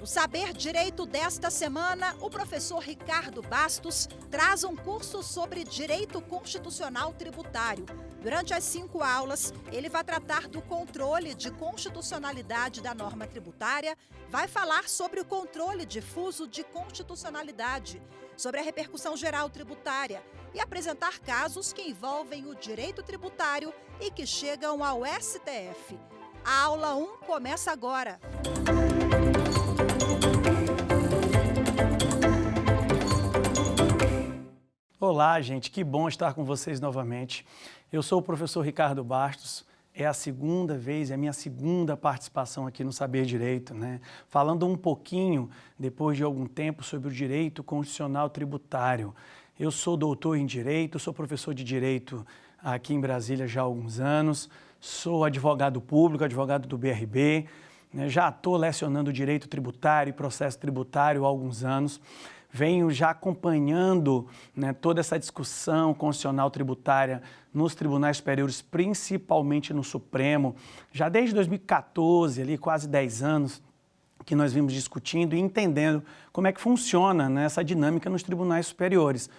No Saber Direito desta semana, o professor Ricardo Bastos traz um curso sobre direito constitucional tributário. Durante as 5 aulas, ele vai tratar do controle de constitucionalidade da norma tributária, vai falar sobre o controle difuso de constitucionalidade, sobre a repercussão geral tributária e apresentar casos que envolvem o direito tributário e que chegam ao STF. A aula 1 começa agora. Olá, gente, que bom estar com vocês novamente. Eu sou o professor Ricardo Bastos, é a segunda vez, é a minha segunda participação aqui no Saber Direito, né? Falando um pouquinho, depois de algum tempo, sobre o direito constitucional tributário. Eu sou doutor em Direito, sou professor de Direito aqui em Brasília já há alguns anos, sou advogado público, advogado do BRB, né? Já estou lecionando Direito Tributário e Processo Tributário há alguns anos. Venho já acompanhando, né, toda essa discussão constitucional tributária nos tribunais superiores, principalmente no Supremo, já desde 2014, ali quase 10 anos, que nós vimos discutindo e entendendo como é que funciona, né, essa dinâmica nos tribunais superiores.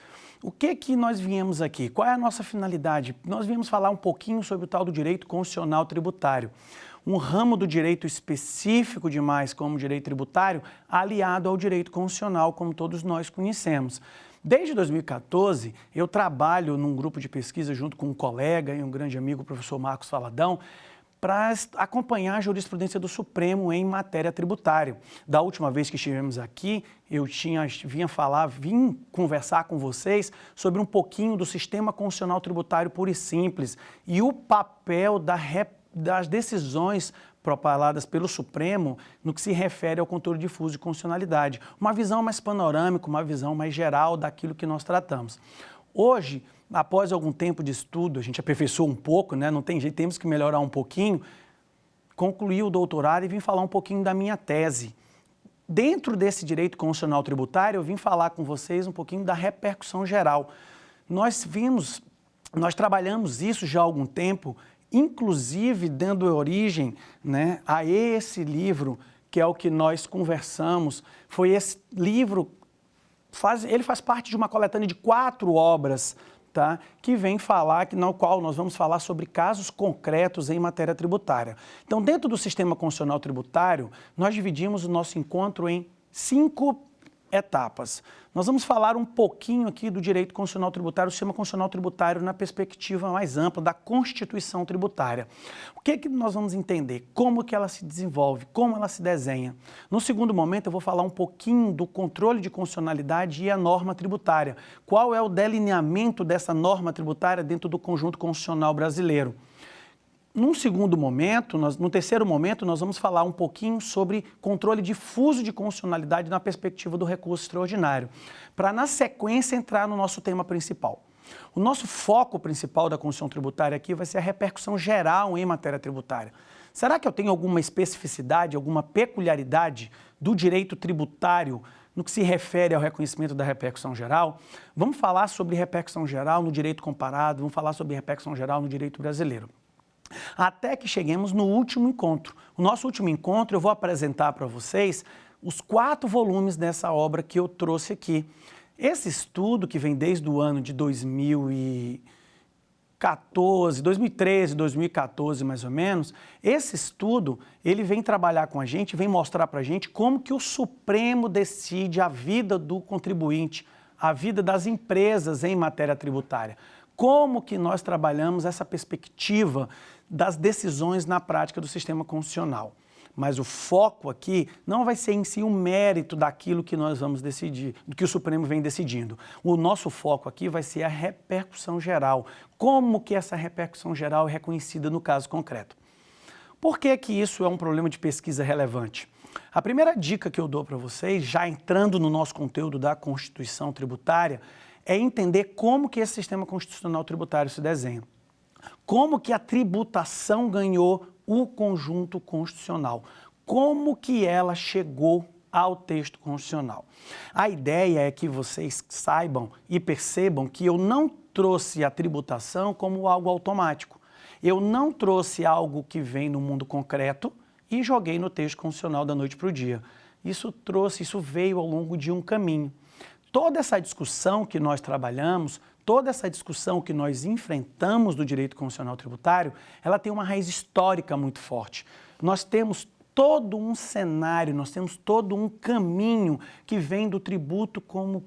O que nós viemos aqui? Qual é a nossa finalidade? Nós viemos falar um pouquinho sobre o tal do direito constitucional tributário. Um ramo do direito específico demais como direito tributário, aliado ao direito constitucional, como todos nós conhecemos. Desde 2014, eu trabalho num grupo de pesquisa junto com um colega e um grande amigo, o professor Marcos Valadão, para acompanhar a jurisprudência do Supremo em matéria tributária. Da última vez que estivemos aqui, eu vim conversar com vocês sobre um pouquinho do sistema constitucional tributário puro e simples e o papel das decisões propaladas pelo Supremo no que se refere ao controle difuso de constitucionalidade. Uma visão mais panorâmica, uma visão mais geral daquilo que nós tratamos. Hoje, após algum tempo de estudo, a gente aperfeiçoou um pouco, né? Não tem jeito, temos que melhorar um pouquinho, concluí o doutorado e vim falar um pouquinho da minha tese. Dentro desse direito constitucional tributário, eu vim falar com vocês um pouquinho da repercussão geral. Nós trabalhamos isso já há algum tempo, inclusive dando origem, né, a esse livro, que é o que nós conversamos. Foi esse livro, ele faz parte de uma coletânea de 4 obras, tá, que vem falar, no qual nós vamos falar sobre casos concretos em matéria tributária. Então, dentro do sistema constitucional tributário, nós dividimos o nosso encontro em 5 etapas. Nós vamos falar um pouquinho aqui do direito constitucional tributário, o sistema constitucional tributário na perspectiva mais ampla da Constituição tributária. O que nós vamos entender? Como que ela se desenvolve, como ela se desenha. No segundo momento, eu vou falar um pouquinho do controle de constitucionalidade e a norma tributária. Qual é o delineamento dessa norma tributária dentro do conjunto constitucional brasileiro? No terceiro momento, nós vamos falar um pouquinho sobre controle difuso de constitucionalidade na perspectiva do recurso extraordinário, para, na sequência, entrar no nosso tema principal. O nosso foco principal da Constituição tributária aqui vai ser a repercussão geral em matéria tributária. Será que eu tenho alguma especificidade, alguma peculiaridade do direito tributário no que se refere ao reconhecimento da repercussão geral? Vamos falar sobre repercussão geral no direito comparado, vamos falar sobre repercussão geral no direito brasileiro. Até que cheguemos no último encontro. O nosso último encontro, eu vou apresentar para vocês os 4 volumes dessa obra que eu trouxe aqui. Esse estudo, que vem desde o ano de 2013, 2014 mais ou menos, esse estudo, ele vem trabalhar com a gente, vem mostrar para a gente como que o Supremo decide a vida do contribuinte, a vida das empresas em matéria tributária. Como que nós trabalhamos essa perspectiva das decisões na prática do sistema constitucional. Mas o foco aqui não vai ser em si o mérito daquilo que nós vamos decidir, do que o Supremo vem decidindo. O nosso foco aqui vai ser a repercussão geral. Como que essa repercussão geral é reconhecida no caso concreto. Por que que isso é um problema de pesquisa relevante? A primeira dica que eu dou para vocês, já entrando no nosso conteúdo da Constituição tributária, é entender como que esse sistema constitucional tributário se desenha. Como que a tributação ganhou o conjunto constitucional. Como que ela chegou ao texto constitucional. A ideia é que vocês saibam e percebam que eu não trouxe a tributação como algo automático. Eu não trouxe algo que vem no mundo concreto e joguei no texto constitucional da noite para o dia. isso veio ao longo de um caminho. Toda essa discussão que nós trabalhamos, toda essa discussão que nós enfrentamos do direito constitucional tributário, ela tem uma raiz histórica muito forte. Nós temos todo um cenário, nós temos todo um caminho que vem do tributo como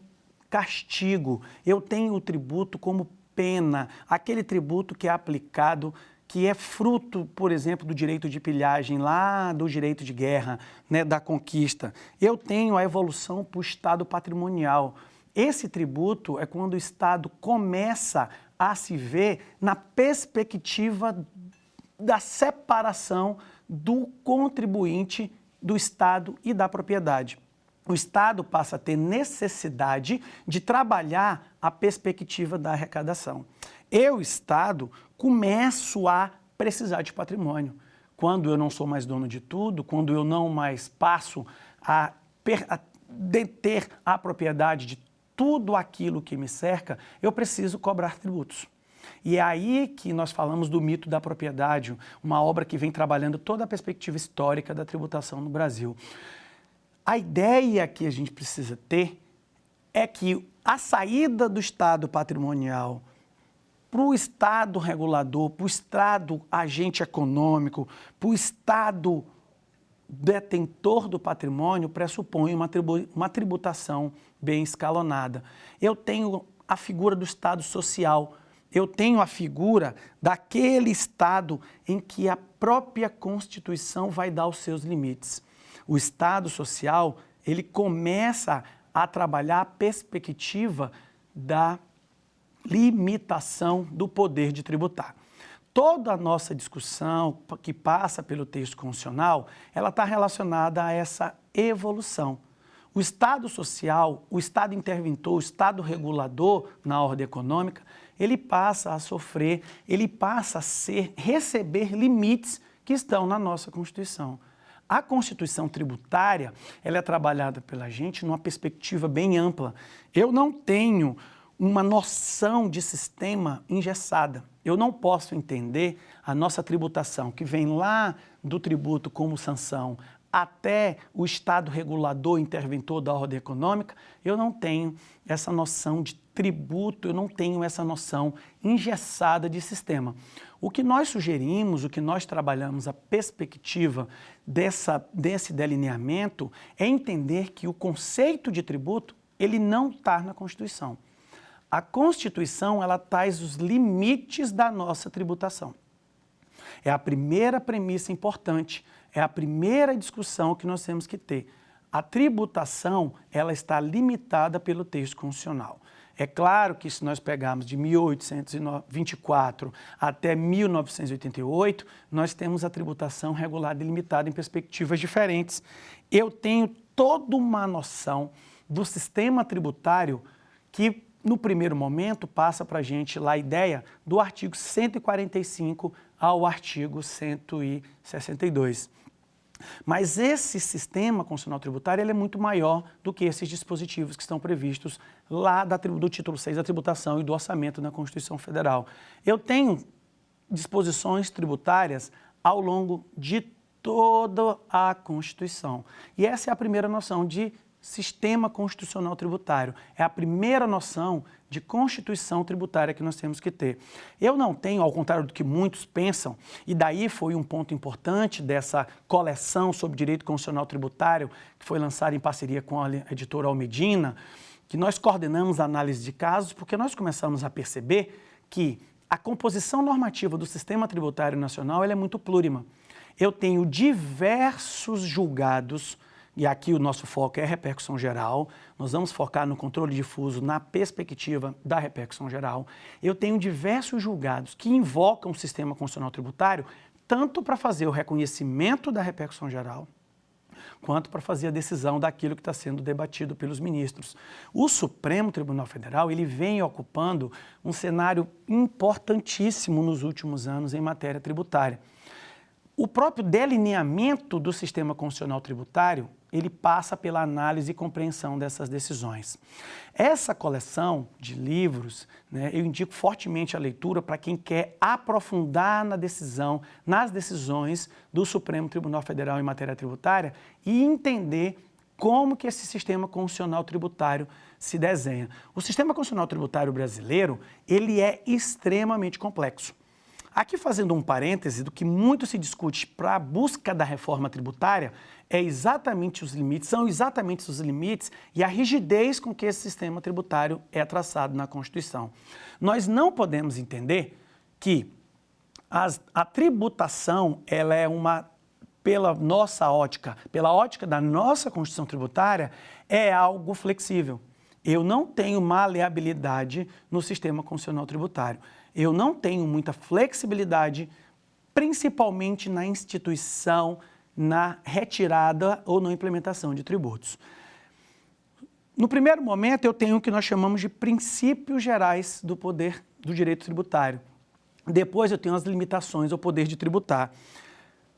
castigo. Eu tenho o tributo como pena, aquele tributo que é aplicado, que é fruto, por exemplo, do direito de pilhagem, lá do direito de guerra, né, da conquista. Eu tenho a evolução para o Estado patrimonial. Esse tributo é quando o Estado começa a se ver na perspectiva da separação do contribuinte, do Estado e da propriedade. O Estado passa a ter necessidade de trabalhar a perspectiva da arrecadação. Eu, Estado, começo a precisar de patrimônio. Quando eu não sou mais dono de tudo, quando eu não mais passo a deter a propriedade de tudo aquilo que me cerca, eu preciso cobrar tributos. E é aí que nós falamos do mito da propriedade, uma obra que vem trabalhando toda a perspectiva histórica da tributação no Brasil. A ideia que a gente precisa ter é que a saída do Estado patrimonial para o Estado regulador, para o Estado agente econômico, para o Estado detentor do patrimônio, pressupõe uma tributação bem escalonada. Eu tenho a figura do Estado social, eu tenho a figura daquele Estado em que a própria Constituição vai dar os seus limites. O Estado social, ele começa a trabalhar a perspectiva da limitação do poder de tributar. Toda a nossa discussão que passa pelo texto constitucional, ela está relacionada a essa evolução. O Estado social, o Estado interventor, o Estado regulador na ordem econômica, ele passa a sofrer, ele passa a receber limites que estão na nossa Constituição. A Constituição tributária, ela é trabalhada pela gente numa perspectiva bem ampla. Eu não tenho uma noção de sistema engessada. Eu não posso entender a nossa tributação, que vem lá do tributo como sanção até o Estado regulador interventor da ordem econômica. Eu não tenho essa noção de tributo, eu não tenho essa noção engessada de sistema. O que nós sugerimos, o que nós trabalhamos, a perspectiva desse delineamento é entender que o conceito de tributo, ele não está na Constituição. A Constituição, ela traz os limites da nossa tributação. É a primeira premissa importante, é a primeira discussão que nós temos que ter. A tributação, ela está limitada pelo texto constitucional. É claro que se nós pegarmos de 1824 até 1988, nós temos a tributação regulada e limitada em perspectivas diferentes. Eu tenho toda uma noção do sistema tributário que, no primeiro momento, passa para a gente lá a ideia do artigo 145 ao artigo 162. Mas esse sistema constitucional tributário ele é muito maior do que esses dispositivos que estão previstos lá do título 6 da tributação e do orçamento na Constituição Federal. Eu tenho disposições tributárias ao longo de toda a Constituição. E essa é a primeira noção de sistema constitucional tributário. É a primeira noção de constituição tributária que nós temos que ter. Eu não tenho, ao contrário do que muitos pensam, e daí foi um ponto importante dessa coleção sobre direito constitucional tributário, que foi lançada em parceria com a editora Almedina, que nós coordenamos a análise de casos, porque nós começamos a perceber que a composição normativa do sistema tributário nacional ela é muito plurima. Eu tenho diversos julgados. E aqui o nosso foco é a repercussão geral, nós vamos focar no controle difuso na perspectiva da repercussão geral. Eu tenho diversos julgados que invocam o sistema constitucional tributário tanto para fazer o reconhecimento da repercussão geral, quanto para fazer a decisão daquilo que está sendo debatido pelos ministros. O Supremo Tribunal Federal ele vem ocupando um cenário importantíssimo nos últimos anos em matéria tributária. O próprio delineamento do sistema constitucional tributário, ele passa pela análise e compreensão dessas decisões. Essa coleção de livros, né, eu indico fortemente a leitura para quem quer aprofundar nas decisões do Supremo Tribunal Federal em matéria tributária e entender como que esse sistema constitucional tributário se desenha. O sistema constitucional tributário brasileiro, ele é extremamente complexo. Aqui fazendo um parêntese do que muito se discute para a busca da reforma tributária, são exatamente os limites e a rigidez com que esse sistema tributário é traçado na Constituição. Nós não podemos entender que a tributação, ela é pela nossa ótica, pela ótica da nossa Constituição tributária, é algo flexível. Eu não tenho maleabilidade no sistema constitucional tributário. Eu não tenho muita flexibilidade, principalmente na instituição, na retirada ou na implementação de tributos. No primeiro momento, eu tenho o que nós chamamos de princípios gerais do poder do direito tributário. Depois, eu tenho as limitações ao poder de tributar.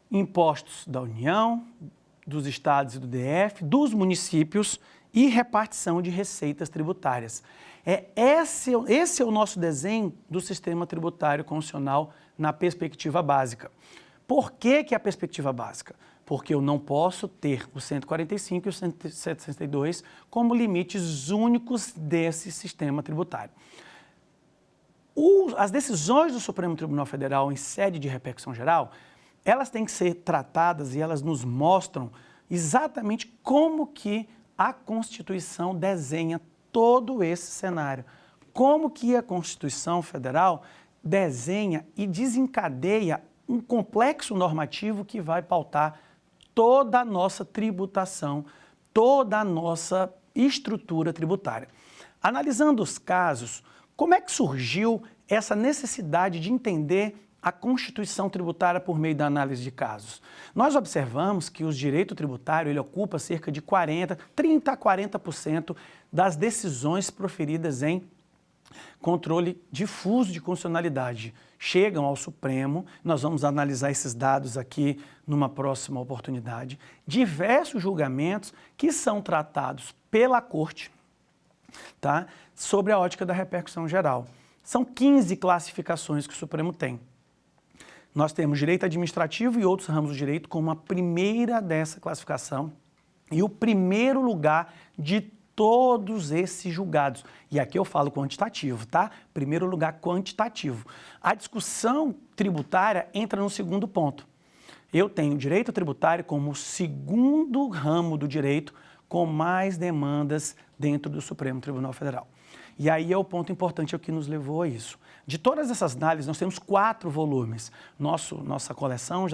Impostos da União, dos estados e do DF, dos municípios e repartição de receitas tributárias. Esse é o nosso desenho do sistema tributário constitucional na perspectiva básica. Por que é a perspectiva básica? Porque eu não posso ter o 145 e o 162 como limites únicos desse sistema tributário. As decisões do Supremo Tribunal Federal em sede de repercussão geral, elas têm que ser tratadas e elas nos mostram exatamente como que a Constituição desenha todo esse cenário. Como que a Constituição Federal desenha e desencadeia um complexo normativo que vai pautar toda a nossa tributação, toda a nossa estrutura tributária. Analisando os casos, como é que surgiu essa necessidade de entender a Constituição tributária por meio da análise de casos? Nós observamos que o direito tributário ele ocupa cerca de 30 a 40% das decisões proferidas em controle difuso de constitucionalidade. Chegam ao Supremo, nós vamos analisar esses dados aqui numa próxima oportunidade, diversos julgamentos que são tratados pela Corte, tá, sobre a ótica da repercussão geral. São 15 classificações que o Supremo tem. Nós temos direito administrativo e outros ramos do direito como a primeira dessa classificação e o primeiro lugar de todos esses julgados. E aqui eu falo quantitativo, tá? Primeiro lugar quantitativo. A discussão tributária entra no segundo ponto. Eu tenho o direito tributário como o segundo ramo do direito com mais demandas dentro do Supremo Tribunal Federal. E aí é o ponto importante que nos levou a isso. De todas essas análises, nós temos 4 volumes. Nossa coleção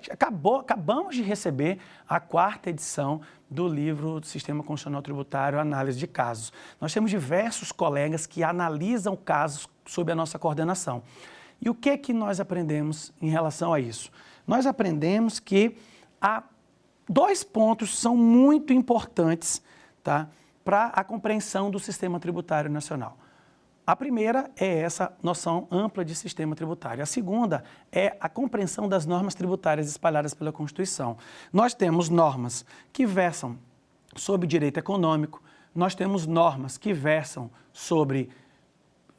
acabamos de receber a 4ª edição do livro do Sistema Constitucional Tributário, Análise de Casos. Nós temos diversos colegas que analisam casos sob a nossa coordenação. E o que nós aprendemos em relação a isso? Nós aprendemos que há 2 pontos são muito importantes, tá, para a compreensão do sistema tributário nacional. A primeira é essa noção ampla de sistema tributário. A segunda é a compreensão das normas tributárias espalhadas pela Constituição. Nós temos normas que versam sobre direito econômico, nós temos normas que versam sobre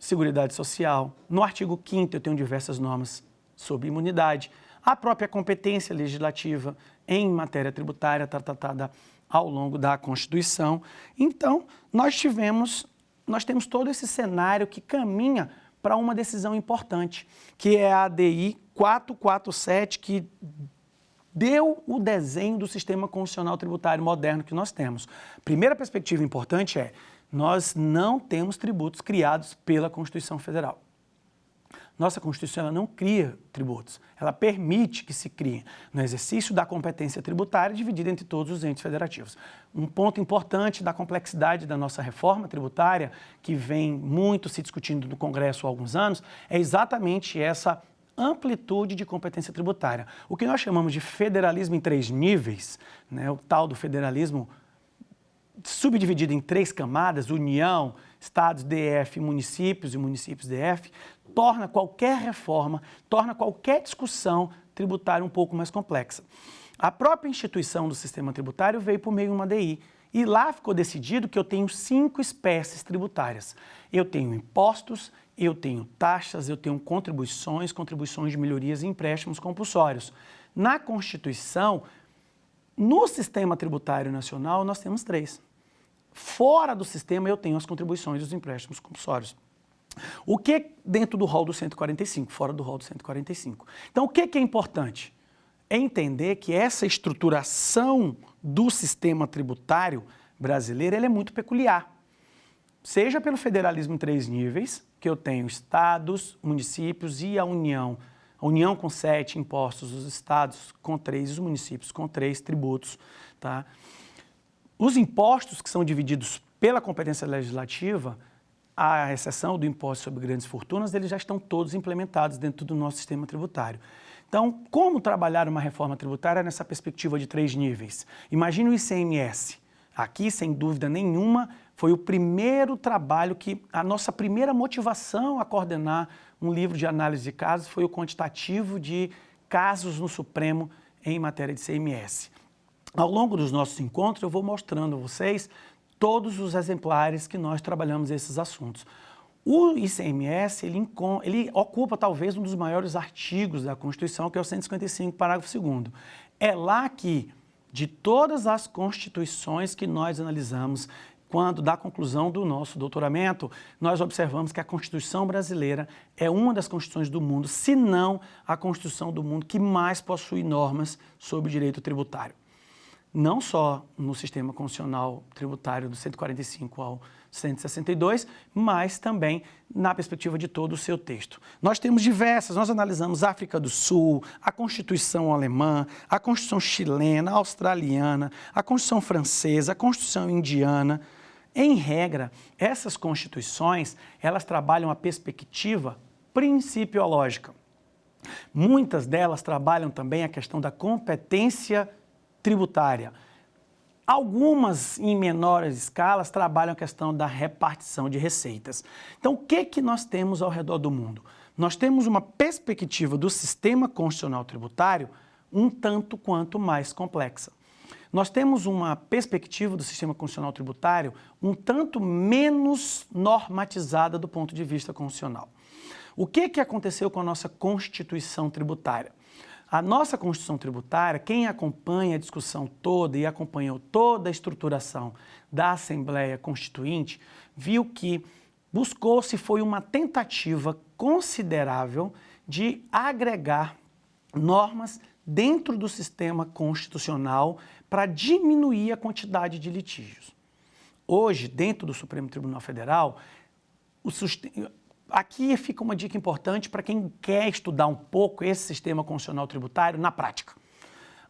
Seguridade Social. No artigo 5º eu tenho diversas normas sobre imunidade. A própria competência legislativa em matéria tributária está tratada ao longo da Constituição. Então, nós temos todo esse cenário que caminha para uma decisão importante, que é a ADI 447, que deu o desenho do sistema constitucional tributário moderno que nós temos. Primeira perspectiva importante é, nós não temos tributos criados pela Constituição Federal. Nossa Constituição ela não cria tributos, ela permite que se criem no exercício da competência tributária dividida entre todos os entes federativos. Um ponto importante da complexidade da nossa reforma tributária, que vem muito se discutindo no Congresso há alguns anos, é exatamente essa amplitude de competência tributária. O que nós chamamos de federalismo em 3 níveis, né, o tal do federalismo subdividido em 3 camadas, União, Estados, DF, municípios e municípios DF, torna qualquer reforma, torna qualquer discussão tributária um pouco mais complexa. A própria instituição do sistema tributário veio por meio de uma ADI e lá ficou decidido que eu tenho 5 espécies tributárias. Eu tenho impostos, eu tenho taxas, eu tenho contribuições de melhorias e empréstimos compulsórios. Na Constituição, No sistema tributário nacional, nós temos 3. Fora do sistema, eu tenho as contribuições e os empréstimos compulsórios. O que dentro do rol do 145, fora do rol do 145. Então, o que é importante? É entender que essa estruturação do sistema tributário brasileiro ele é muito peculiar. Seja pelo federalismo em 3 níveis, que eu tenho estados, municípios e a União. A União com 7 impostos, os estados com 3 e os municípios com 3 tributos. Tá? Os impostos que são divididos pela competência legislativa, à exceção do imposto sobre grandes fortunas, eles já estão todos implementados dentro do nosso sistema tributário. Então, como trabalhar uma reforma tributária nessa perspectiva de 3 níveis? Imagine o ICMS. Aqui, sem dúvida nenhuma, foi o primeiro trabalho que a nossa primeira motivação a coordenar um livro de análise de casos foi o quantitativo de casos no Supremo em matéria de ICMS. Ao longo dos nossos encontros, eu vou mostrando a vocês todos os exemplares que nós trabalhamos esses assuntos. O ICMS, ele ocupa talvez um dos maiores artigos da Constituição, que é o 155, parágrafo 2º. É lá que, de todas as constituições que nós analisamos, quando da conclusão do nosso doutoramento, nós observamos que a Constituição brasileira é uma das constituições do mundo, se não a Constituição do mundo que mais possui normas sobre direito tributário. Não só no sistema constitucional tributário do 145 ao 162, mas também na perspectiva de todo o seu texto. Nós temos nós analisamos a África do Sul, a Constituição alemã, a Constituição chilena, a australiana, a Constituição francesa, a Constituição indiana. Em regra, essas constituições, elas trabalham a perspectiva principiológica. Muitas delas trabalham também a questão da competência tributária. Algumas, em menores escalas, trabalham a questão da repartição de receitas. Então, o que nós temos ao redor do mundo? Nós temos uma perspectiva do sistema constitucional tributário um tanto quanto mais complexa. Nós temos uma perspectiva do sistema constitucional tributário um tanto menos normatizada do ponto de vista constitucional. O que aconteceu com a nossa Constituição tributária? A nossa Constituição tributária, quem acompanha a discussão toda e acompanhou toda a estruturação da Assembleia Constituinte, viu que foi uma tentativa considerável de agregar normas dentro do sistema constitucional para diminuir a quantidade de litígios. Hoje, dentro do Supremo Tribunal Federal, aqui fica uma dica importante para quem quer estudar um pouco esse sistema constitucional tributário na prática.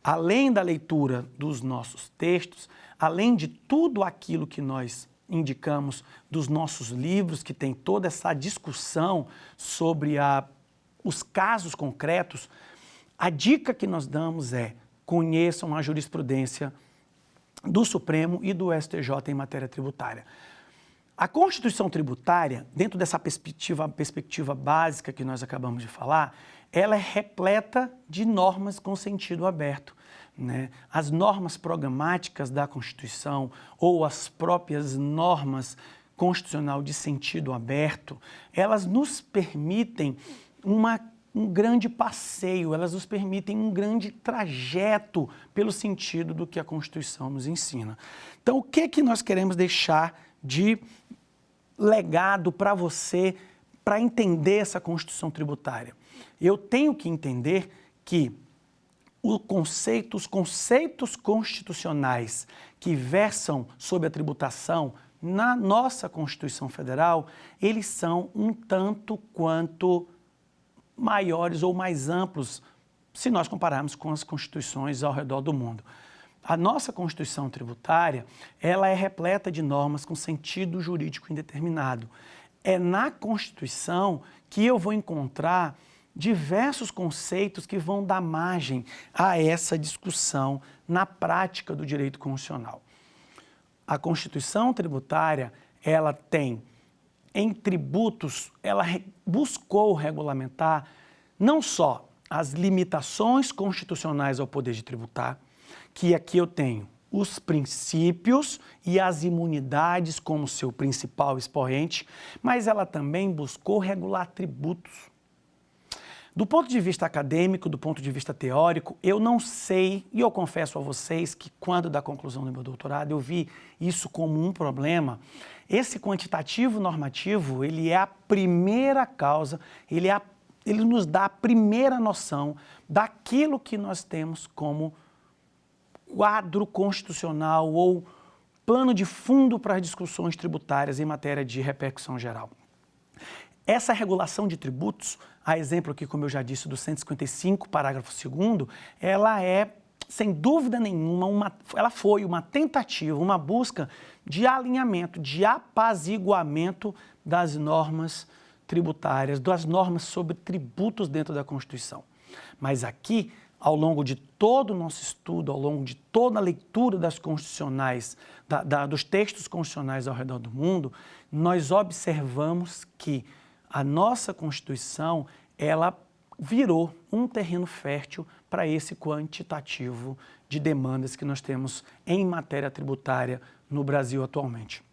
Além da leitura dos nossos textos, além de tudo aquilo que nós indicamos dos nossos livros, que tem toda essa discussão sobre os casos concretos, a dica que nós damos é: conheçam a jurisprudência do Supremo e do STJ em matéria tributária. A Constituição tributária, dentro dessa perspectiva básica que nós acabamos de falar, ela é repleta de normas com sentido aberto, né? As normas programáticas da Constituição ou as próprias normas constitucional de sentido aberto, elas nos permitem um grande passeio, elas nos permitem um grande trajeto pelo sentido do que a Constituição nos ensina. Então, o que nós queremos deixar de legado para você, para entender essa Constituição tributária? Eu tenho que entender que os conceitos constitucionais que versam sobre a tributação na nossa Constituição Federal, eles são um tanto quanto maiores ou mais amplos se nós compararmos com as constituições ao redor do mundo. A nossa Constituição tributária, ela é repleta de normas com sentido jurídico indeterminado. É na Constituição que eu vou encontrar diversos conceitos que vão dar margem a essa discussão na prática do direito constitucional. A Constituição tributária, ela tem, em tributos, ela buscou regulamentar não só as limitações constitucionais ao poder de tributar, que aqui eu tenho os princípios e as imunidades como seu principal expoente, mas ela também buscou regular tributos. Do ponto de vista acadêmico, do ponto de vista teórico, eu não sei, e eu confesso a vocês que quando da conclusão do meu doutorado eu vi isso como um problema. Esse quantitativo normativo, ele é a primeira causa, ele nos dá a primeira noção daquilo que nós temos como quadro constitucional ou plano de fundo para as discussões tributárias em matéria de repercussão geral. Essa regulação de tributos, a exemplo aqui, como eu já disse, do 155, parágrafo 2º, ela é, sem dúvida nenhuma, ela foi uma tentativa, uma busca de alinhamento, de apaziguamento das normas tributárias, das normas sobre tributos dentro da Constituição. Mas aqui, ao longo de todo o nosso estudo, ao longo de toda a leitura das constitucionais, dos textos constitucionais ao redor do mundo, nós observamos que a nossa Constituição, ela virou um terreno fértil para esse quantitativo de demandas que nós temos em matéria tributária no Brasil atualmente.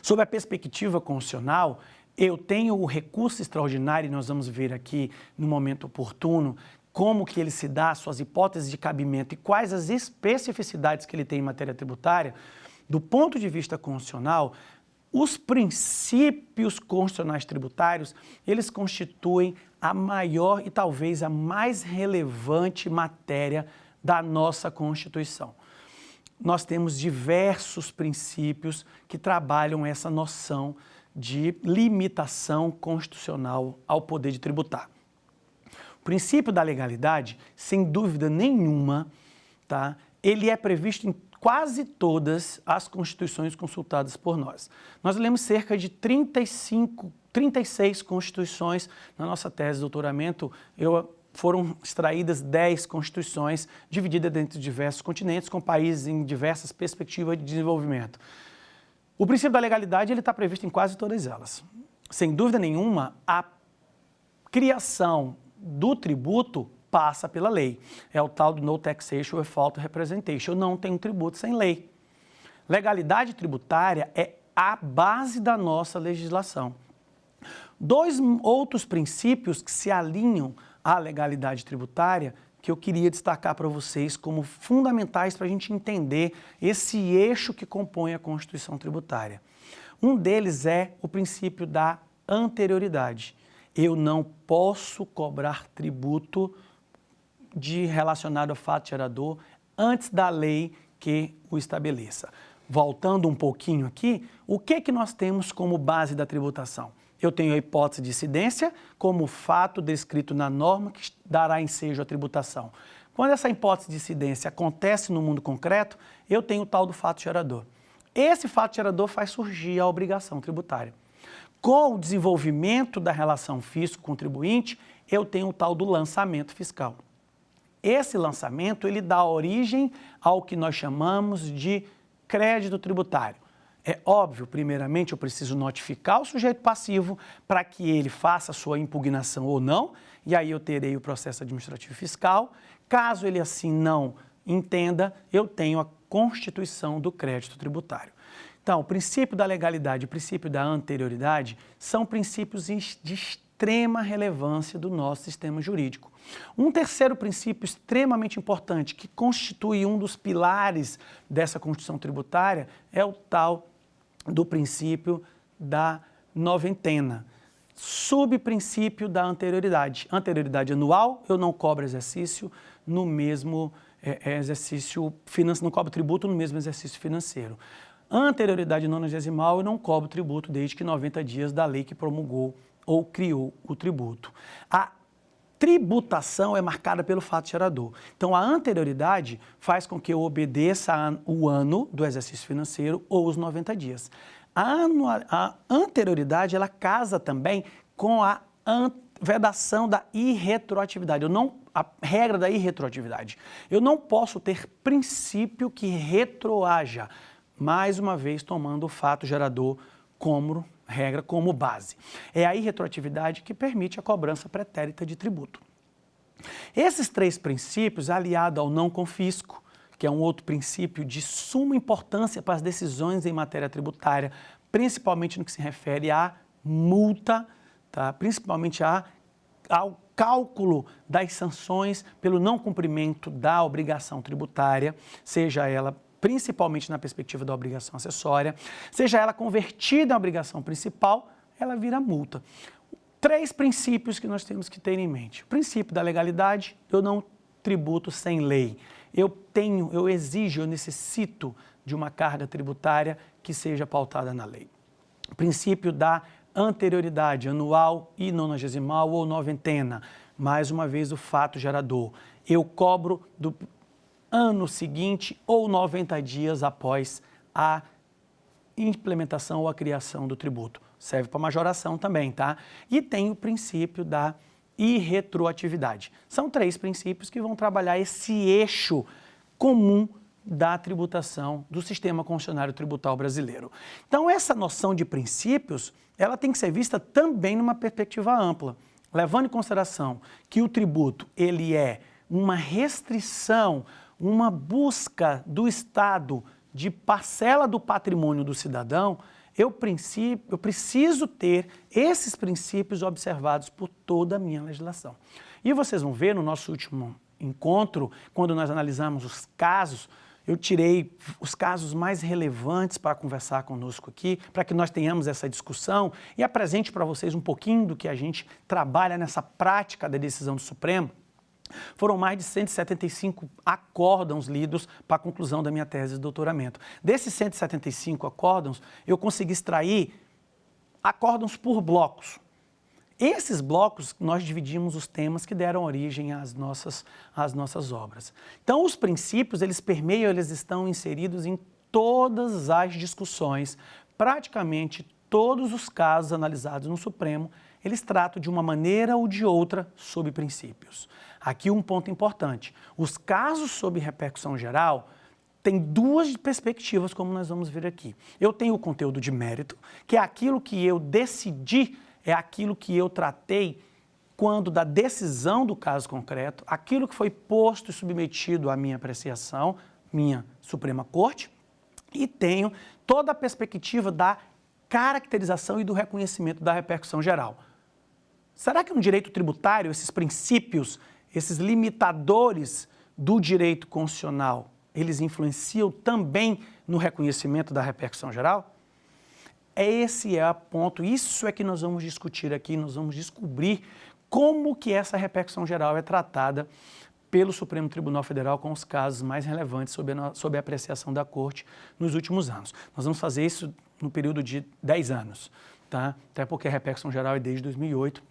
Sob a perspectiva constitucional, eu tenho o recurso extraordinário, e nós vamos ver aqui no momento oportuno, como que ele se dá, suas hipóteses de cabimento e quais as especificidades que ele tem em matéria tributária. Do ponto de vista constitucional, os princípios constitucionais tributários, eles constituem a maior e talvez a mais relevante matéria da nossa Constituição. Nós temos diversos princípios que trabalham essa noção de limitação constitucional ao poder de tributar. O princípio da legalidade, sem dúvida nenhuma, tá? Ele é previsto em quase todas as constituições consultadas por nós. Nós lemos cerca de 36 constituições na nossa tese de doutoramento. Foram extraídas 10 constituições divididas dentro de diversos continentes, com países em diversas perspectivas de desenvolvimento. O princípio da legalidade está previsto em quase todas elas. Sem dúvida nenhuma, a criação do tributo passa pela lei. É o tal do no taxation without representation. Eu não tenho tributo sem lei. Legalidade tributária é a base da nossa legislação. Dois outros princípios que se alinham à legalidade tributária que eu queria destacar para vocês como fundamentais para a gente entender esse eixo que compõe a Constituição tributária. Um deles é o princípio da anterioridade. Eu não posso cobrar tributo relacionado ao fato gerador antes da lei que o estabeleça. Voltando um pouquinho aqui, o que nós temos como base da tributação? Eu tenho a hipótese de incidência como fato descrito na norma que dará ensejo à tributação. Quando essa hipótese de incidência acontece no mundo concreto, eu tenho o tal do fato gerador. Esse fato gerador faz surgir a obrigação tributária. Com o desenvolvimento da relação fisco-contribuinte, eu tenho o tal do lançamento fiscal. Esse lançamento, ele dá origem ao que nós chamamos de crédito tributário. É óbvio, primeiramente, eu preciso notificar o sujeito passivo para que ele faça a sua impugnação ou não, e aí eu terei o processo administrativo fiscal. Caso ele assim não entenda, eu tenho a constituição do crédito tributário. Então, o princípio da legalidade e o princípio da anterioridade são princípios de extrema relevância do nosso sistema jurídico. Um terceiro princípio extremamente importante, que constitui um dos pilares dessa Constituição tributária, é o tal do princípio da noventena, subprincípio da anterioridade. Anterioridade anual, eu não cobro exercício no mesmo exercício financeiro, não cobro tributo no mesmo exercício financeiro. Anterioridade nonagesimal, eu não cobro tributo desde que 90 dias da lei que promulgou ou criou o tributo. A tributação é marcada pelo fato gerador. Então, a anterioridade faz com que eu obedeça o ano do exercício financeiro ou os 90 dias. A anterioridade, ela casa também com a vedação da irretroatividade. A regra da irretroatividade. Eu não posso ter princípio que retroaja, mais uma vez tomando o fato gerador como regra, como base. É a irretroatividade que permite a cobrança pretérita de tributo. Esses três princípios, aliado ao não confisco, que é um outro princípio de suma importância para as decisões em matéria tributária, principalmente no que se refere à multa, tá? Principalmente à ao cálculo das sanções pelo não cumprimento da obrigação tributária, seja ela principalmente na perspectiva da obrigação acessória, seja ela convertida em obrigação principal, ela vira multa. 3 princípios que nós temos que ter em mente. O princípio da legalidade, eu não tributo sem lei. Eu exijo, eu necessito de uma carga tributária que seja pautada na lei. O princípio da anterioridade, anual e nonagesimal ou noventena. Mais uma vez, o fato gerador. Eu cobro do ano seguinte ou 90 dias após a implementação ou a criação do tributo. Serve para majoração também, tá? E tem o princípio da irretroatividade. São 3 princípios que vão trabalhar esse eixo comum da tributação do sistema concessionário tributário brasileiro. Então, essa noção de princípios, ela tem que ser vista também numa perspectiva ampla, levando em consideração que o tributo, ele é uma restrição, uma busca do Estado de parcela do patrimônio do cidadão. Eu preciso ter esses princípios observados por toda a minha legislação. E vocês vão ver no nosso último encontro, quando nós analisamos os casos, eu tirei os casos mais relevantes para conversar conosco aqui, para que nós tenhamos essa discussão e apresente para vocês um pouquinho do que a gente trabalha nessa prática da decisão do Supremo. Foram mais de 175 acórdãos lidos para a conclusão da minha tese de doutoramento. Desses 175 acórdãos, eu consegui extrair acórdãos por blocos. Esses blocos, nós dividimos os temas que deram origem às nossas obras. Então, os princípios, eles permeiam, eles estão inseridos em todas as discussões, praticamente todos os casos analisados no Supremo, eles tratam de uma maneira ou de outra sobre princípios. Aqui um ponto importante, os casos sob repercussão geral têm 2 perspectivas, como nós vamos ver aqui. Eu tenho o conteúdo de mérito, que é aquilo que eu decidi, é aquilo que eu tratei quando da decisão do caso concreto, aquilo que foi posto e submetido à minha apreciação, minha Suprema Corte, e tenho toda a perspectiva da caracterização e do reconhecimento da repercussão geral. Será que no direito tributário, esses princípios, esses limitadores do direito constitucional, eles influenciam também no reconhecimento da repercussão geral? Esse é o ponto, isso é que nós vamos discutir aqui, nós vamos descobrir como que essa repercussão geral é tratada pelo Supremo Tribunal Federal com os casos mais relevantes sob a apreciação da Corte nos últimos anos. Nós vamos fazer isso no período de 10 anos, tá? Até porque a repercussão geral é desde 2008.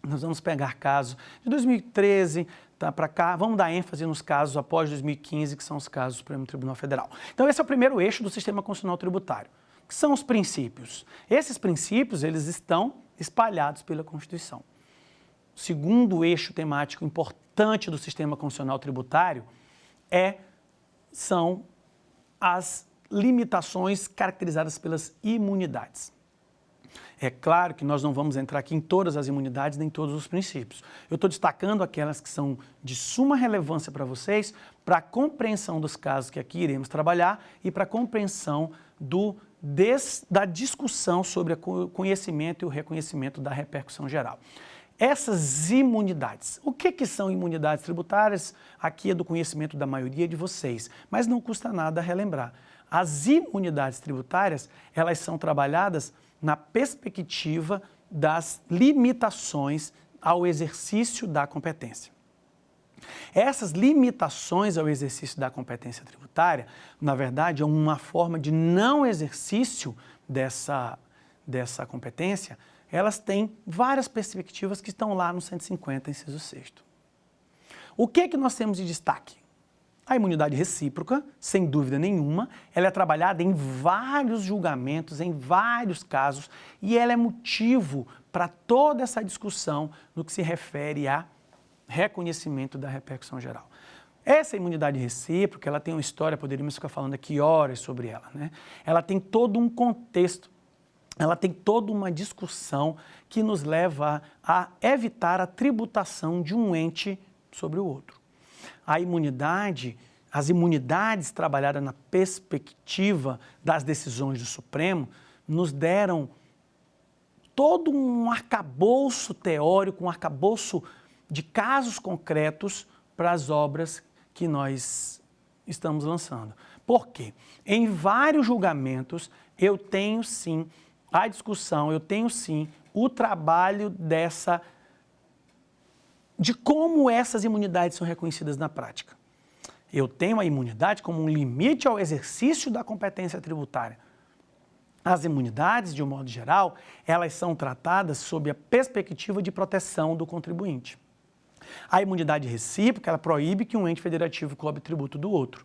Nós vamos pegar casos de 2013 tá, para cá, vamos dar ênfase nos casos após 2015, que são os casos do Supremo Tribunal Federal. Então, esse é o primeiro eixo do sistema constitucional tributário, que são os princípios. Esses princípios, eles estão espalhados pela Constituição. O segundo eixo temático importante do sistema constitucional tributário são as limitações caracterizadas pelas imunidades. É claro que nós não vamos entrar aqui em todas as imunidades, nem todos os princípios. Eu estou destacando aquelas que são de suma relevância para vocês, para a compreensão dos casos que aqui iremos trabalhar e para a compreensão da discussão sobre o conhecimento e o reconhecimento da repercussão geral. Essas imunidades, o que são imunidades tributárias? Aqui é do conhecimento da maioria de vocês, mas não custa nada relembrar. As imunidades tributárias, elas são trabalhadas na perspectiva das limitações ao exercício da competência. Essas limitações ao exercício da competência tributária, na verdade, é uma forma de não exercício dessa competência, elas têm várias perspectivas que estão lá no 150, inciso 6º. O que nós temos de destaque? A imunidade recíproca, sem dúvida nenhuma, ela é trabalhada em vários julgamentos, em vários casos, e ela é motivo para toda essa discussão no que se refere a reconhecimento da repercussão geral. Essa imunidade recíproca, ela tem uma história, poderíamos ficar falando aqui horas sobre ela, né? Ela tem todo um contexto, ela tem toda uma discussão que nos leva a evitar a tributação de um ente sobre o outro. As imunidades trabalhadas na perspectiva das decisões do Supremo nos deram todo um arcabouço teórico, um arcabouço de casos concretos para as obras que nós estamos lançando. Por quê? Em vários julgamentos eu tenho sim a discussão, eu tenho sim o trabalho de como essas imunidades são reconhecidas na prática. Eu tenho a imunidade como um limite ao exercício da competência tributária. As imunidades, de um modo geral, elas são tratadas sob a perspectiva de proteção do contribuinte. A imunidade recíproca, ela proíbe que um ente federativo cobre tributo do outro.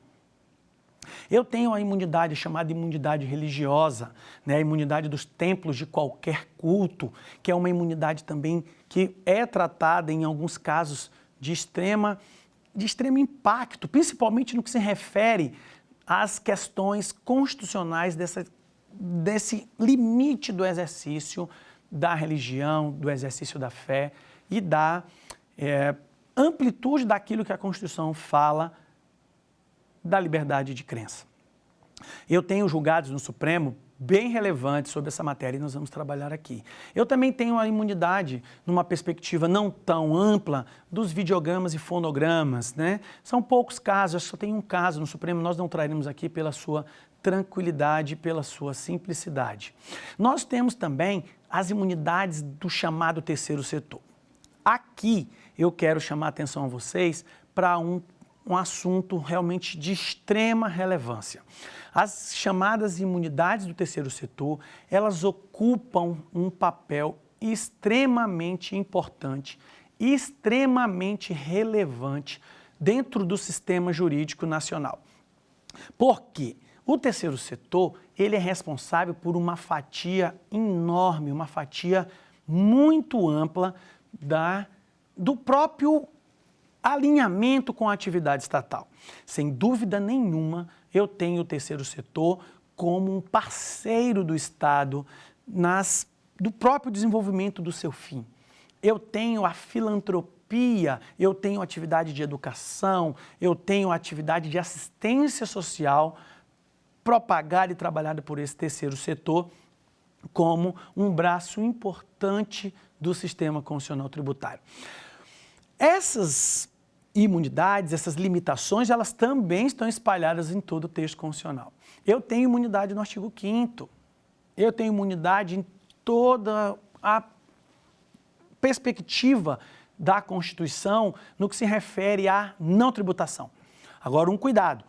Eu tenho a imunidade chamada imunidade religiosa, né? A imunidade dos templos de qualquer culto, que é uma imunidade também que é tratada em alguns casos de extremo impacto, principalmente no que se refere às questões constitucionais desse limite do exercício da religião, do exercício da fé e da amplitude daquilo que a Constituição fala da liberdade de crença. Eu tenho julgados no Supremo bem relevantes sobre essa matéria e nós vamos trabalhar aqui. Eu também tenho a imunidade, numa perspectiva não tão ampla, dos videogramas e fonogramas, né? São poucos casos, acho que só tem um caso no Supremo, nós não traremos aqui pela sua tranquilidade, pela sua simplicidade. Nós temos também as imunidades do chamado terceiro setor. Aqui eu quero chamar a atenção a vocês para um assunto realmente de extrema relevância. As chamadas imunidades do terceiro setor, elas ocupam um papel extremamente importante, extremamente relevante dentro do sistema jurídico nacional. Por quê? O terceiro setor, ele é responsável por uma fatia enorme, uma fatia muito ampla do próprio alinhamento com a atividade estatal. Sem dúvida nenhuma, eu tenho o terceiro setor como um parceiro do Estado do próprio desenvolvimento do seu fim. Eu tenho a filantropia, eu tenho atividade de educação, eu tenho atividade de assistência social propagada e trabalhada por esse terceiro setor como um braço importante do sistema constitucional tributário. Essas imunidades, essas limitações, elas também estão espalhadas em todo o texto constitucional. Eu tenho imunidade no artigo 5º, eu tenho imunidade em toda a perspectiva da Constituição no que se refere à não tributação. Agora, um cuidado,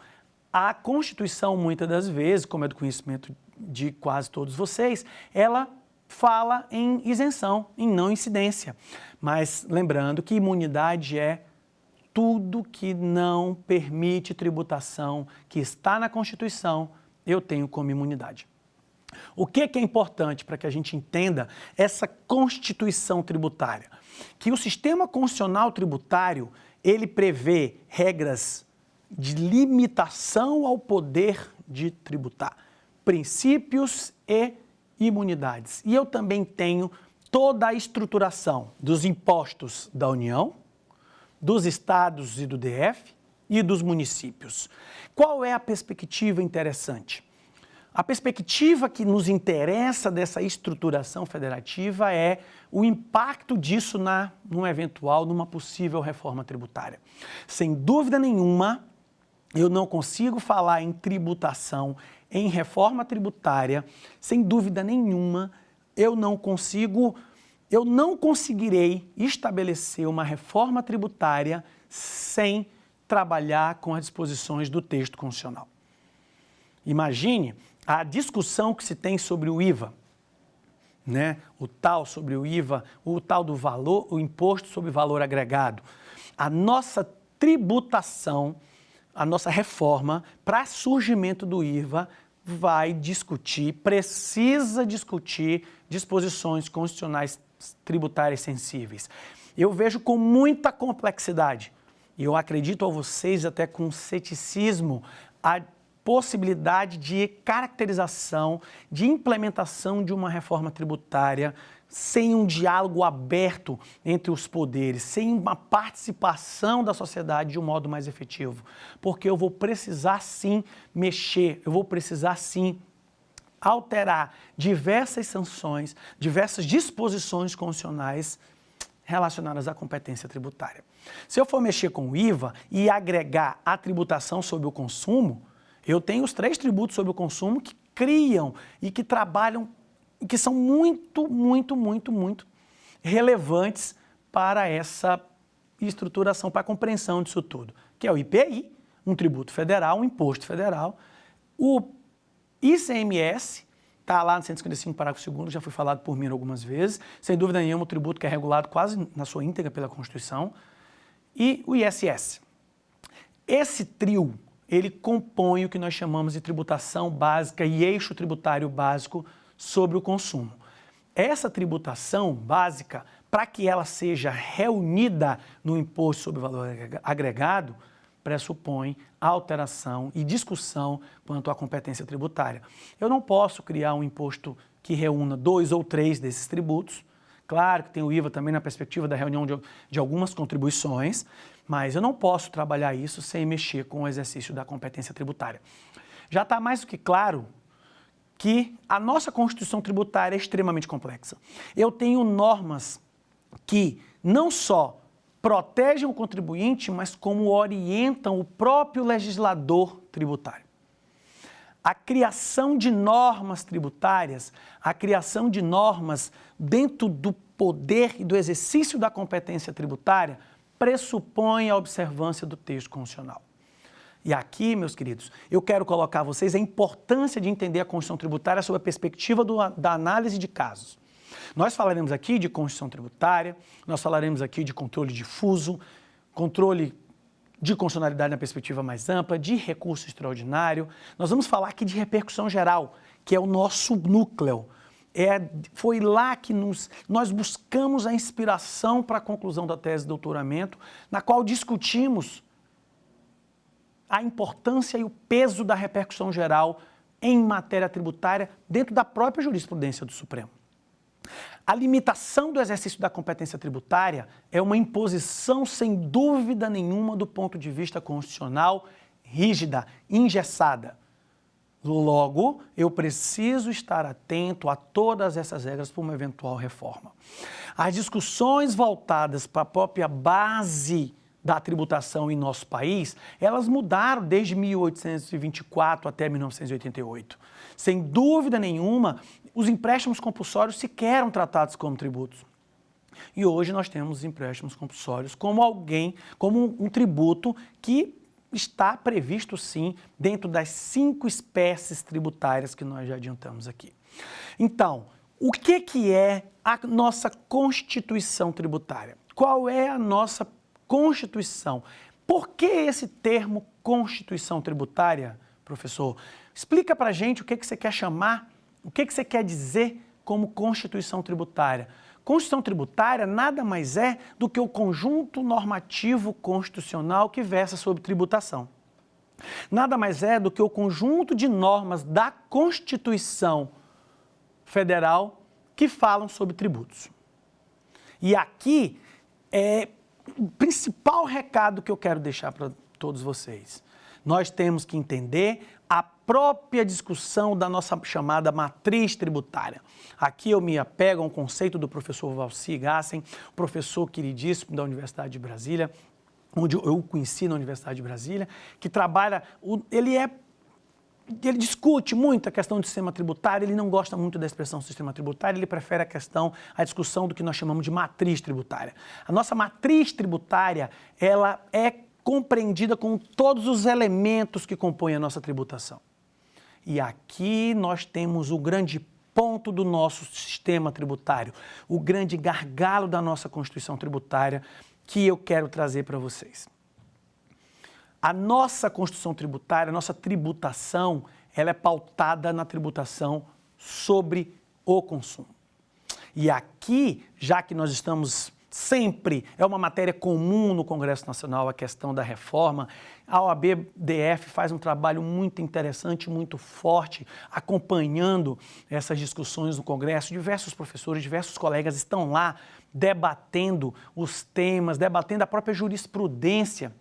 a Constituição, muitas das vezes, como é do conhecimento de quase todos vocês, ela fala em isenção, em não incidência. Mas lembrando que imunidade é tudo que não permite tributação, que está na Constituição, eu tenho como imunidade. O que é importante para que a gente entenda essa Constituição tributária? Que o sistema constitucional tributário, ele prevê regras de limitação ao poder de tributar, princípios e imunidades. E eu também tenho toda a estruturação dos impostos da União, dos estados e do DF e dos municípios. Qual é a perspectiva interessante? A perspectiva que nos interessa dessa estruturação federativa é o impacto disso numa possível reforma tributária. Sem dúvida nenhuma, eu não consigo falar em tributação, em reforma tributária, sem dúvida nenhuma, eu não conseguirei estabelecer uma reforma tributária sem trabalhar com as disposições do texto constitucional. Imagine a discussão que se tem sobre o IVA, né? Sobre o IVA, o tal do valor, o imposto sobre valor agregado. A nossa tributação, a nossa reforma para surgimento do IVA precisa discutir disposições constitucionais tributárias sensíveis. Eu vejo com muita complexidade, e eu acredito a vocês até com ceticismo, a possibilidade de caracterização, de implementação de uma reforma tributária sem um diálogo aberto entre os poderes, sem uma participação da sociedade de um modo mais efetivo. Porque eu vou precisar sim mexer, eu vou precisar sim alterar diversas sanções, diversas disposições constitucionais relacionadas à competência tributária. Se eu for mexer com o IVA e agregar a tributação sobre o consumo, eu tenho os 3 tributos sobre o consumo que criam e que trabalham e que são muito relevantes para essa estruturação, para a compreensão disso tudo, que é o IPI, um tributo federal, um imposto federal, o ICMS, está lá no 155, parágrafo 2º, já foi falado por mim algumas vezes, sem dúvida nenhuma, um tributo que é regulado quase na sua íntegra pela Constituição, e o ISS. Esse trio, ele compõe o que nós chamamos de tributação básica e eixo tributário básico sobre o consumo. Essa tributação básica, para que ela seja reunida no imposto sobre valor agregado, pressupõe alteração e discussão quanto à competência tributária. Eu não posso criar um imposto que reúna 2 ou 3 desses tributos. Claro que tem o IVA também na perspectiva da reunião de algumas contribuições, mas eu não posso trabalhar isso sem mexer com o exercício da competência tributária. Já está mais do que claro que a nossa Constituição tributária é extremamente complexa. Eu tenho normas que não só protegem o contribuinte, mas como orientam o próprio legislador tributário. A criação de normas tributárias, a criação de normas dentro do poder e do exercício da competência tributária pressupõe a observância do texto constitucional. E aqui, meus queridos, eu quero colocar a vocês a importância de entender a Constituição tributária sob a perspectiva da análise de casos. Nós falaremos aqui de Constituição tributária, nós falaremos aqui de controle difuso, controle de constitucionalidade na perspectiva mais ampla, de recurso extraordinário. Nós vamos falar aqui de repercussão geral, que é o nosso núcleo. Foi lá que nós buscamos a inspiração para a conclusão da tese de doutoramento, na qual discutimos a importância e o peso da repercussão geral em matéria tributária dentro da própria jurisprudência do Supremo. A limitação do exercício da competência tributária é uma imposição, sem dúvida nenhuma, do ponto de vista constitucional, rígida, engessada. Logo, eu preciso estar atento a todas essas regras para uma eventual reforma. As discussões voltadas para a própria base da tributação em nosso país, elas mudaram desde 1824 até 1988. Sem dúvida nenhuma, os empréstimos compulsórios sequer eram tratados como tributos. E hoje nós temos os empréstimos compulsórios como um tributo que está previsto, sim, dentro das 5 espécies tributárias que nós já adiantamos aqui. Então, o que é a nossa Constituição tributária? Qual é a nossa Constituição? Por que esse termo Constituição tributária, professor? Explica para a gente o que você quer chamar, o que você quer dizer como Constituição tributária. Constituição tributária nada mais é do que o conjunto normativo constitucional que versa sobre tributação. Nada mais é do que o conjunto de normas da Constituição Federal que falam sobre tributos. E aqui é o principal recado que eu quero deixar para todos vocês. Nós temos que entender a própria discussão da nossa chamada matriz tributária. Aqui eu me apego a um conceito do professor Valci Gassen, professor queridíssimo da Universidade de Brasília, onde eu o conheci na Universidade de Brasília, que trabalha, ele discute muito a questão do sistema tributário, ele não gosta muito da expressão sistema tributário, ele prefere a discussão do que nós chamamos de matriz tributária. A nossa matriz tributária, ela é compreendida com todos os elementos que compõem a nossa tributação. E aqui nós temos o grande ponto do nosso sistema tributário, o grande gargalo da nossa Constituição tributária que eu quero trazer para vocês. A nossa Constituição tributária, a nossa tributação, ela é pautada na tributação sobre o consumo. E aqui, já que nós estamos sempre, é uma matéria comum no Congresso Nacional, a questão da reforma, a OAB-DF faz um trabalho muito interessante, muito forte, acompanhando essas discussões no Congresso. Diversos professores, diversos colegas estão lá debatendo os temas, debatendo a própria jurisprudência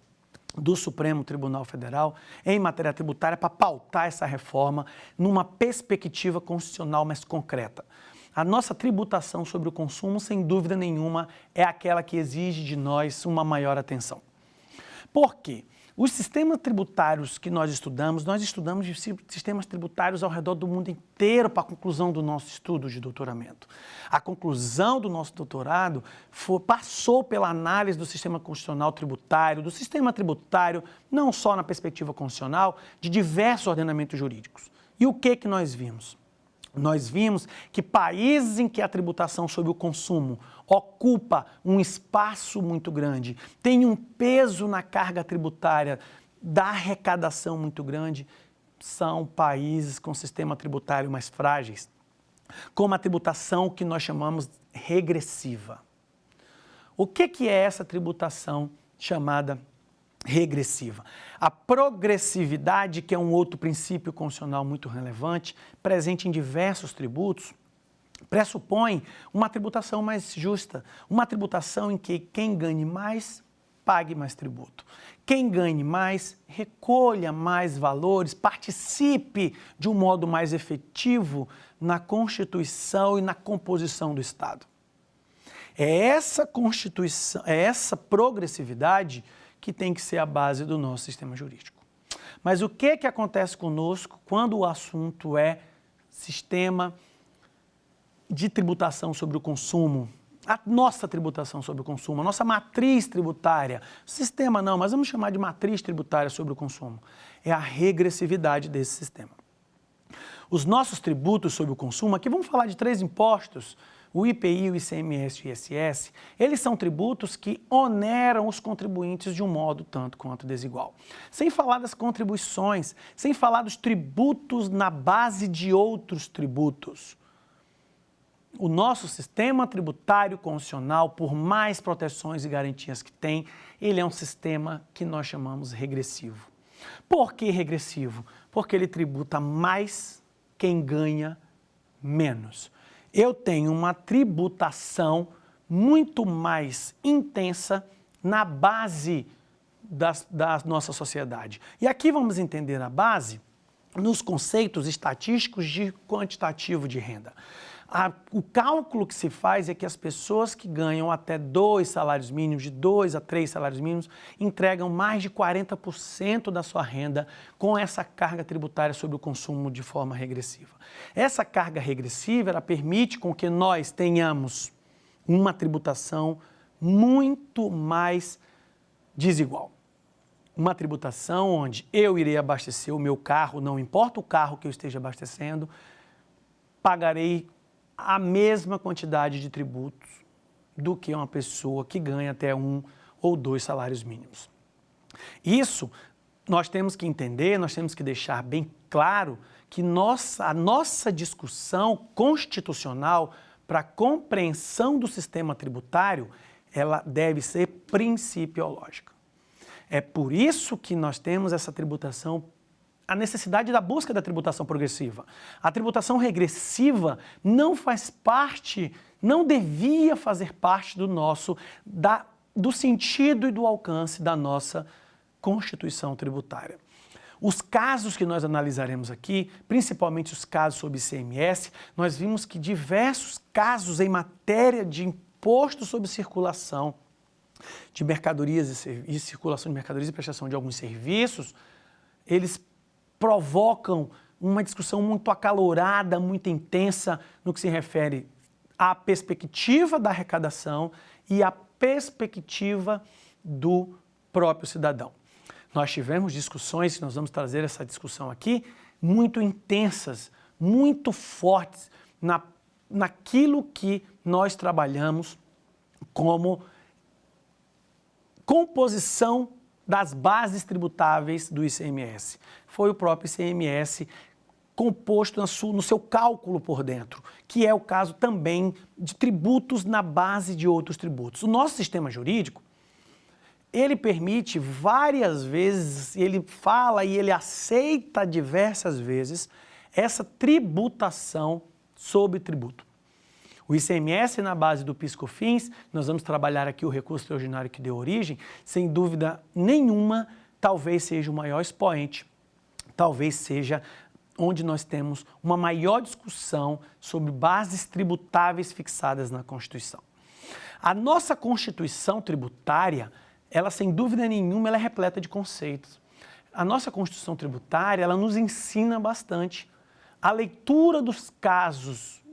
do Supremo Tribunal Federal em matéria tributária para pautar essa reforma numa perspectiva constitucional mais concreta. A nossa tributação sobre o consumo, sem dúvida nenhuma, é aquela que exige de nós uma maior atenção. Por quê? Os sistemas tributários que nós estudamos de sistemas tributários ao redor do mundo inteiro para a conclusão do nosso estudo de doutoramento. A conclusão do nosso doutorado passou pela análise do sistema constitucional tributário, do sistema tributário, não só na perspectiva constitucional, de diversos ordenamentos jurídicos. E o que nós vimos? Nós vimos que países em que a tributação sobre o consumo ocupa um espaço muito grande, tem um peso na carga tributária da arrecadação muito grande, são países com sistema tributário mais frágeis, com uma tributação que nós chamamos regressiva. O que é essa tributação chamada regressiva? A progressividade, que é um outro princípio constitucional muito relevante, presente em diversos tributos, pressupõe uma tributação mais justa, uma tributação em que quem ganhe mais, pague mais tributo. Quem ganhe mais, recolha mais valores, participe de um modo mais efetivo na constituição e na composição do Estado. É essa constituição, é essa progressividade que tem que ser a base do nosso sistema jurídico. Mas o que acontece conosco quando o assunto é sistema de tributação sobre o consumo? A nossa tributação sobre o consumo, a nossa matriz tributária, sistema não, mas vamos chamar de matriz tributária sobre o consumo, é a regressividade desse sistema. Os nossos tributos sobre o consumo, aqui vamos falar de 3 impostos, o IPI, o ICMS e o ISS, eles são tributos que oneram os contribuintes de um modo tanto quanto desigual. Sem falar das contribuições, sem falar dos tributos na base de outros tributos. O nosso sistema tributário constitucional, por mais proteções e garantias que tem, ele é um sistema que nós chamamos regressivo. Por que regressivo? Porque ele tributa mais quem ganha menos. Eu tenho uma tributação muito mais intensa na base da nossa sociedade. E aqui vamos entender a base nos conceitos estatísticos de quantitativo de renda. O cálculo que se faz é que as pessoas que ganham até 2 salários mínimos, de 2 a 3 salários mínimos, entregam mais de 40% da sua renda com essa carga tributária sobre o consumo de forma regressiva. Essa carga regressiva, ela permite com que nós tenhamos uma tributação muito mais desigual. Uma tributação onde eu irei abastecer o meu carro, não importa o carro que eu esteja abastecendo, pagarei a mesma quantidade de tributos do que uma pessoa que ganha até 1 ou 2 salários mínimos. Isso nós temos que entender, nós temos que deixar bem claro que a nossa discussão constitucional para a compreensão do sistema tributário, ela deve ser principiológica. É por isso que nós temos essa tributação, a necessidade da busca da tributação progressiva. A tributação regressiva não faz parte, não devia fazer parte do sentido e do alcance da nossa Constituição tributária. Os casos que nós analisaremos aqui, principalmente os casos sobre ICMS, nós vimos que diversos casos em matéria de imposto sobre circulação de mercadorias e circulação de mercadorias e prestação de alguns serviços, eles provocam uma discussão muito acalorada, muito intensa no que se refere à perspectiva da arrecadação e à perspectiva do próprio cidadão. Nós tivemos discussões, nós vamos trazer essa discussão aqui, muito intensas, muito fortes naquilo que nós trabalhamos como composição das bases tributáveis do ICMS. Foi o próprio ICMS composto no seu cálculo por dentro, que é o caso também de tributos na base de outros tributos. O nosso sistema jurídico, ele permite várias vezes, ele fala e ele aceita diversas vezes essa tributação sobre tributo. O ICMS na base do PIS/COFINS, nós vamos trabalhar aqui o recurso extraordinário que deu origem, sem dúvida nenhuma, talvez seja o maior expoente, talvez seja onde nós temos uma maior discussão sobre bases tributáveis fixadas na Constituição. A nossa Constituição tributária, ela sem dúvida nenhuma, ela é repleta de conceitos. A nossa Constituição tributária, ela nos ensina bastante. A leitura dos casos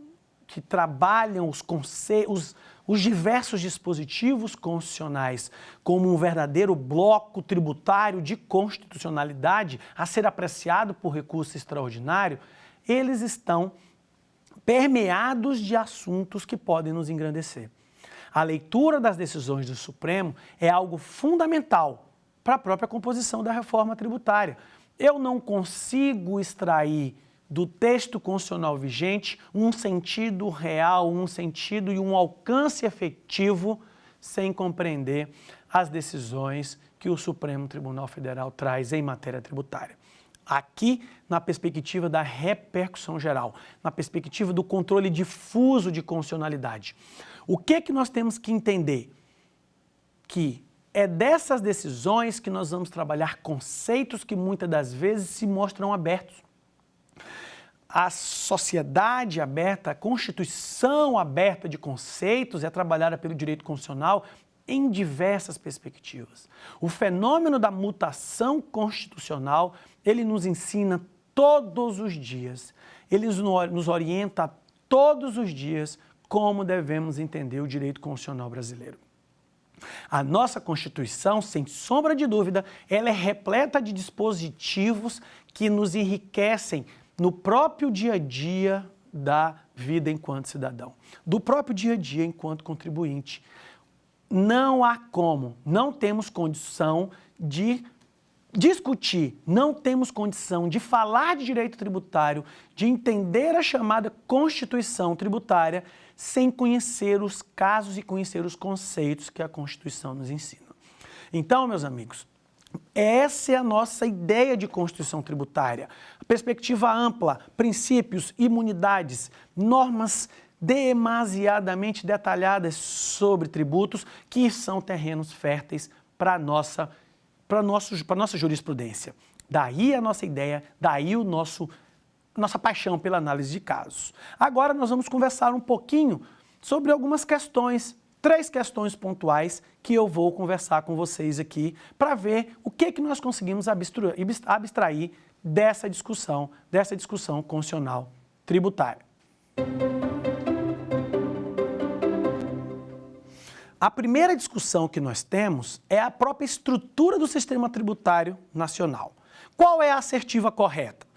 que trabalham os diversos dispositivos constitucionais como um verdadeiro bloco tributário de constitucionalidade a ser apreciado por recurso extraordinário, eles estão permeados de assuntos que podem nos engrandecer. A leitura das decisões do Supremo é algo fundamental para a própria composição da reforma tributária. Eu não consigo extrair do texto constitucional vigente um sentido real, um sentido e um alcance efetivo sem compreender as decisões que o Supremo Tribunal Federal traz em matéria tributária. Aqui, na perspectiva da repercussão geral, na perspectiva do controle difuso de constitucionalidade. O que nós temos que entender? Que é dessas decisões que nós vamos trabalhar conceitos que muitas das vezes se mostram abertos. A sociedade aberta, a Constituição aberta de conceitos é trabalhada pelo direito constitucional em diversas perspectivas. O fenômeno da mutação constitucional, ele nos ensina todos os dias, ele nos orienta todos os dias como devemos entender o direito constitucional brasileiro. A nossa Constituição, sem sombra de dúvida, ela é repleta de dispositivos que nos enriquecem no próprio dia a dia da vida enquanto cidadão, do próprio dia a dia enquanto contribuinte. Não há como, não temos condição de discutir, não temos condição de falar de direito tributário, de entender a chamada Constituição tributária, sem conhecer os casos e conhecer os conceitos que a Constituição nos ensina. Então, meus amigos, essa é a nossa ideia de Constituição tributária. A perspectiva ampla, princípios, imunidades, normas demasiadamente detalhadas sobre tributos que são terrenos férteis para a nossa jurisprudência. Daí a nossa ideia, daí nossa paixão pela análise de casos. Agora nós vamos conversar um pouquinho sobre algumas questões, 3 questões pontuais que eu vou conversar com vocês aqui para ver o que nós conseguimos abstrair dessa discussão constitucional tributária. A primeira discussão que nós temos é a própria estrutura do sistema tributário nacional. Qual é a assertiva correta?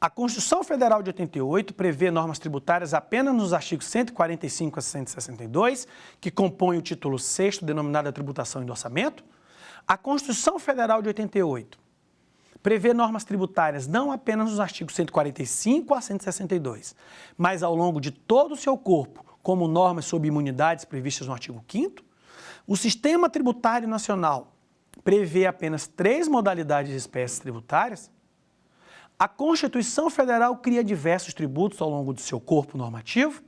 A Constituição Federal de 88 prevê normas tributárias apenas nos artigos 145 a 162, que compõem o título 6º, denominado Tributação e Orçamento. A Constituição Federal de 88 prevê normas tributárias não apenas nos artigos 145 a 162, mas ao longo de todo o seu corpo, como normas sobre imunidades previstas no artigo 5º. O Sistema Tributário Nacional prevê apenas 3 modalidades de espécies tributárias. A Constituição Federal cria diversos tributos ao longo do seu corpo normativo.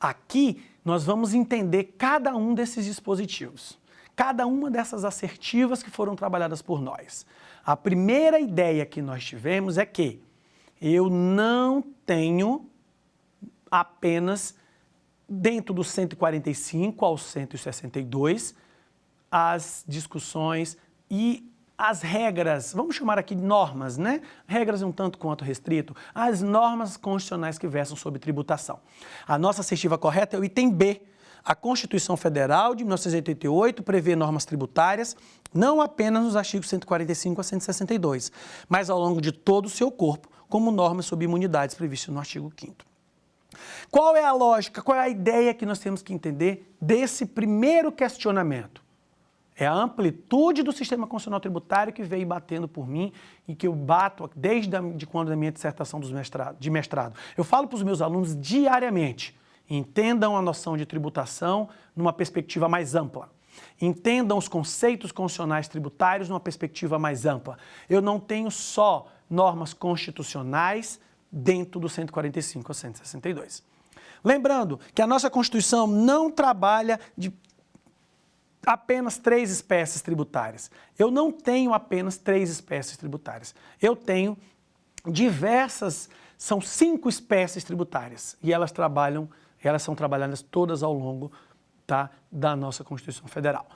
Aqui nós vamos entender cada um desses dispositivos, cada uma dessas assertivas que foram trabalhadas por nós. A primeira ideia que nós tivemos é que eu não tenho apenas dentro do 145 ao 162 as discussões e as regras, vamos chamar aqui de normas, né? Regras um tanto quanto restrito, as normas constitucionais que versam sobre tributação. A nossa assertiva correta é o item B. A Constituição Federal de 1988 prevê normas tributárias não apenas nos artigos 145 a 162, mas ao longo de todo o seu corpo, como normas sobre imunidades previstas no artigo 5º. Qual é a lógica, qual é a ideia que nós temos que entender desse primeiro questionamento? É a amplitude do sistema constitucional tributário que veio batendo por mim e que eu bato desde quando da minha dissertação de mestrado. Eu falo para os meus alunos diariamente, entendam a noção de tributação numa perspectiva mais ampla. Entendam os conceitos constitucionais tributários numa perspectiva mais ampla. Eu não tenho só normas constitucionais dentro do 145 a 162. Lembrando que a nossa Constituição não trabalha apenas 3 espécies tributárias. Eu não tenho apenas 3 espécies tributárias. Eu tenho diversas, são 5 espécies tributárias e elas são trabalhadas todas ao longo, tá, da nossa Constituição Federal.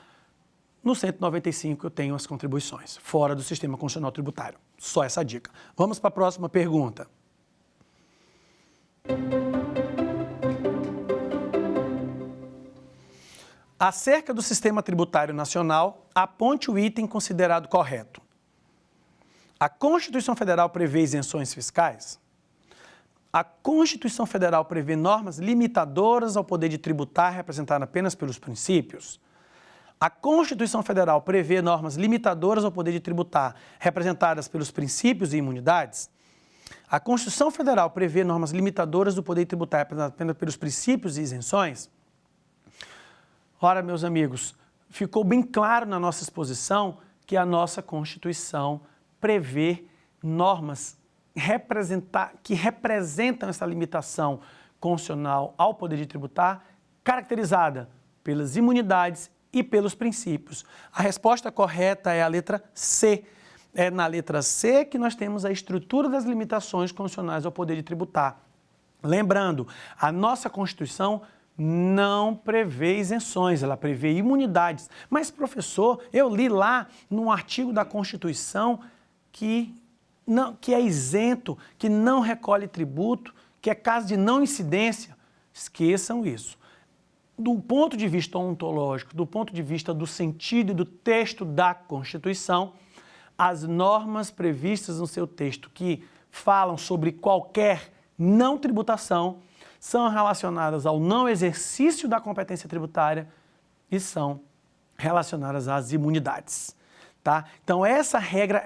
No 195 eu tenho as contribuições, fora do sistema constitucional tributário. Só essa dica. Vamos para a próxima pergunta. Acerca do sistema tributário nacional, aponte o item considerado correto. A Constituição Federal prevê isenções fiscais? A Constituição Federal prevê normas limitadoras ao poder de tributar representado apenas pelos princípios? A Constituição Federal prevê normas limitadoras ao poder de tributar representadas pelos princípios e imunidades? A Constituição Federal prevê normas limitadoras do poder de tributar representadas apenas pelos princípios e isenções? Ora, meus amigos, ficou bem claro na nossa exposição que a nossa Constituição prevê normas que representam essa limitação constitucional ao poder de tributar, caracterizada pelas imunidades e pelos princípios. A resposta correta é a letra C. É na letra C que nós temos a estrutura das limitações constitucionais ao poder de tributar. Lembrando, a nossa Constituição não prevê isenções, ela prevê imunidades. Mas, professor, eu li lá num artigo da Constituição que é isento, que não recolhe tributo, que é caso de não incidência. Esqueçam isso. Do ponto de vista ontológico, do ponto de vista do sentido e do texto da Constituição, as normas previstas no seu texto que falam sobre qualquer não tributação são relacionadas ao não exercício da competência tributária e relacionadas às imunidades. Tá? Então, essa regra,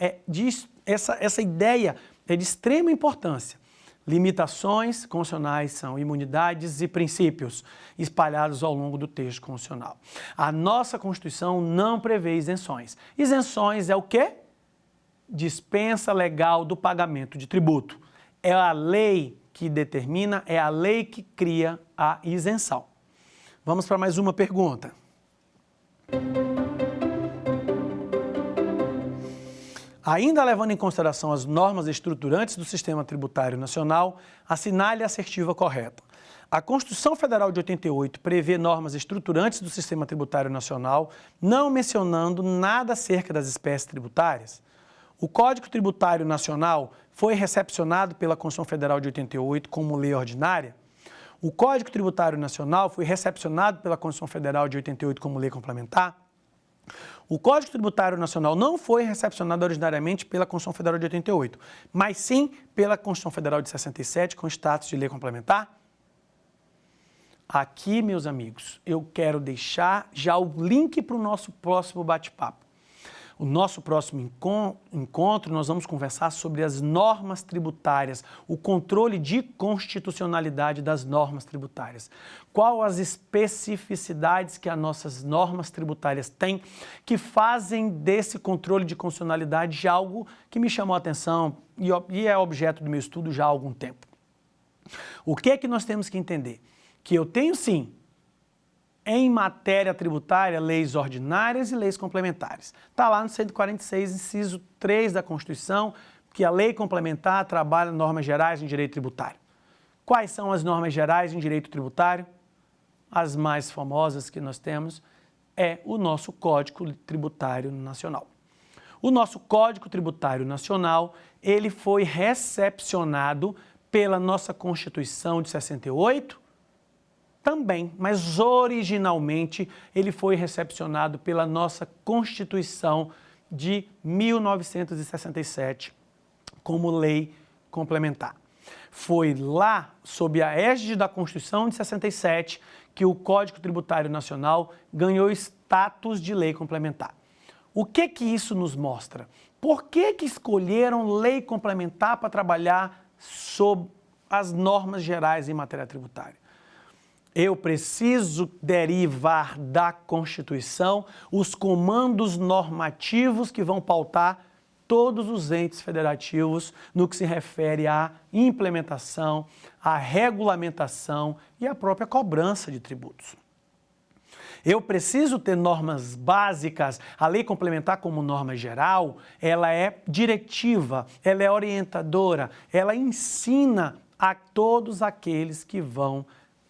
essa ideia é de extrema importância. Limitações constitucionais são imunidades e princípios espalhados ao longo do texto constitucional. A nossa Constituição não prevê isenções. Isenções é o quê? Dispensa legal do pagamento de tributo. É a lei que determina, é a lei que cria a isenção. Vamos para mais uma pergunta. Ainda levando em consideração as normas estruturantes do sistema tributário nacional, assinale a assertiva correta. A Constituição Federal de 88 prevê normas estruturantes do sistema tributário nacional, não mencionando nada acerca das espécies tributárias. O Código Tributário Nacional foi recepcionado pela Constituição Federal de 88 como lei ordinária. O Código Tributário Nacional foi recepcionado pela Constituição Federal de 88 como lei complementar. O Código Tributário Nacional não foi recepcionado originariamente pela Constituição Federal de 88, mas sim pela Constituição Federal de 67 com status de lei complementar. Aqui, meus amigos, eu quero deixar já o link para o nosso próximo bate-papo. O nosso próximo encontro, nós vamos conversar sobre as normas tributárias, o controle de constitucionalidade das normas tributárias. Qual as especificidades que as nossas normas tributárias têm que fazem desse controle de constitucionalidade algo que me chamou a atenção e é objeto do meu estudo já há algum tempo. O que é que nós temos que entender? Que eu tenho, sim, em matéria tributária, leis ordinárias e leis complementares. Está lá no 146, inciso 3 da Constituição, que a lei complementar trabalha normas gerais em direito tributário. Quais são as normas gerais em direito tributário? As mais famosas que nós temos é o nosso Código Tributário Nacional. O nosso Código Tributário Nacional, ele foi recepcionado pela nossa Constituição de 68, também, mas originalmente ele foi recepcionado pela nossa Constituição de 1967 como lei complementar. Foi lá, sob a égide da Constituição de 67, que o Código Tributário Nacional ganhou status de lei complementar. O que isso nos mostra? Por que escolheram lei complementar para trabalhar sob as normas gerais em matéria tributária? Eu preciso derivar da Constituição os comandos normativos que vão pautar todos os entes federativos no que se refere à implementação, à regulamentação e à própria cobrança de tributos. Eu preciso ter normas básicas. A lei complementar como norma geral, ela é diretiva, ela é orientadora, ela ensina a todos aqueles que vão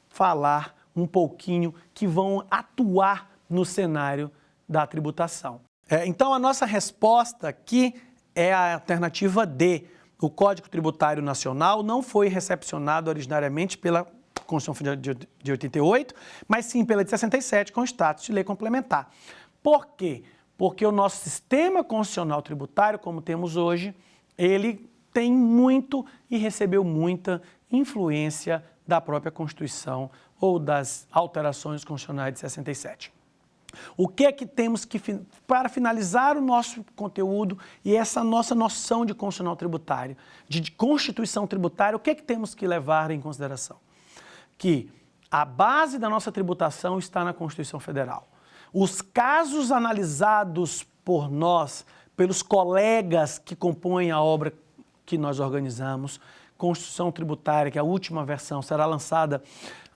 falar um pouquinho, que vão atuar no cenário da tributação. Então, a nossa resposta aqui é a alternativa D. O Código Tributário Nacional não foi recepcionado originariamente pela Constituição Federal de 88, mas sim pela de 67, com status de lei complementar. Por quê? Porque o nosso sistema constitucional tributário, como temos hoje, ele tem muito e recebeu muita influência da própria Constituição ou das alterações constitucionais de 67. O que é que temos que, para finalizar o nosso conteúdo e essa nossa noção de constitucional tributário, de constituição tributária, o que é que temos que levar em consideração? Que a base da nossa tributação está na Constituição Federal. Os casos analisados por nós, pelos colegas que compõem a obra que nós organizamos, Constituição Tributária, que a última versão será lançada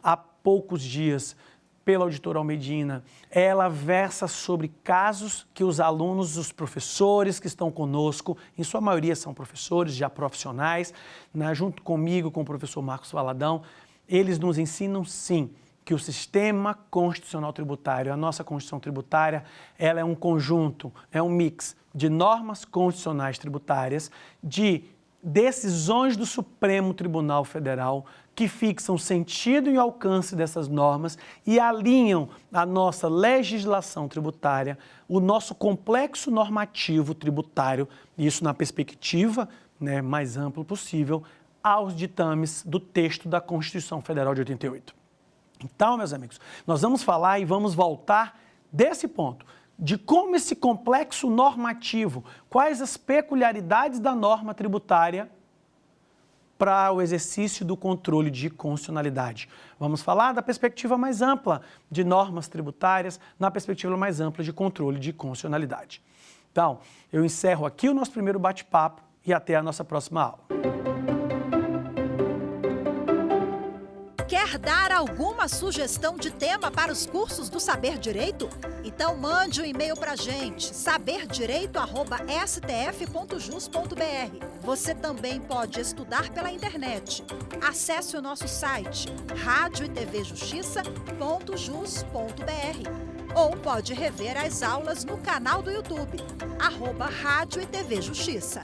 há poucos dias pela auditora Almedina, ela versa sobre casos que os alunos, os professores que estão conosco, em sua maioria são professores já profissionais, né, junto comigo, com o professor Marcos Valadão, eles nos ensinam sim que o sistema constitucional tributário, a nossa Constituição tributária, ela é um conjunto, é um mix de normas constitucionais tributárias, de decisões do Supremo Tribunal Federal que fixam o sentido e o alcance dessas normas e alinham a nossa legislação tributária, o nosso complexo normativo tributário, isso na perspectiva, né, mais ampla possível, aos ditames do texto da Constituição Federal de 88. Então, meus amigos, nós vamos falar e vamos voltar desse ponto, de como esse complexo normativo, quais as peculiaridades da norma tributária para o exercício do controle de constitucionalidade. Vamos falar da perspectiva mais ampla de normas tributárias, na perspectiva mais ampla de controle de constitucionalidade. Então, eu encerro aqui o nosso primeiro bate-papo e até a nossa próxima aula. Quer dar alguma sugestão de tema para os cursos do Saber Direito? Então mande um e-mail para a gente, saberdireito@stf.jus.br. Você também pode estudar pela internet. Acesse o nosso site radioetvjustiça.jus.br ou pode rever as aulas no canal do YouTube, @Rádio e TV Justiça.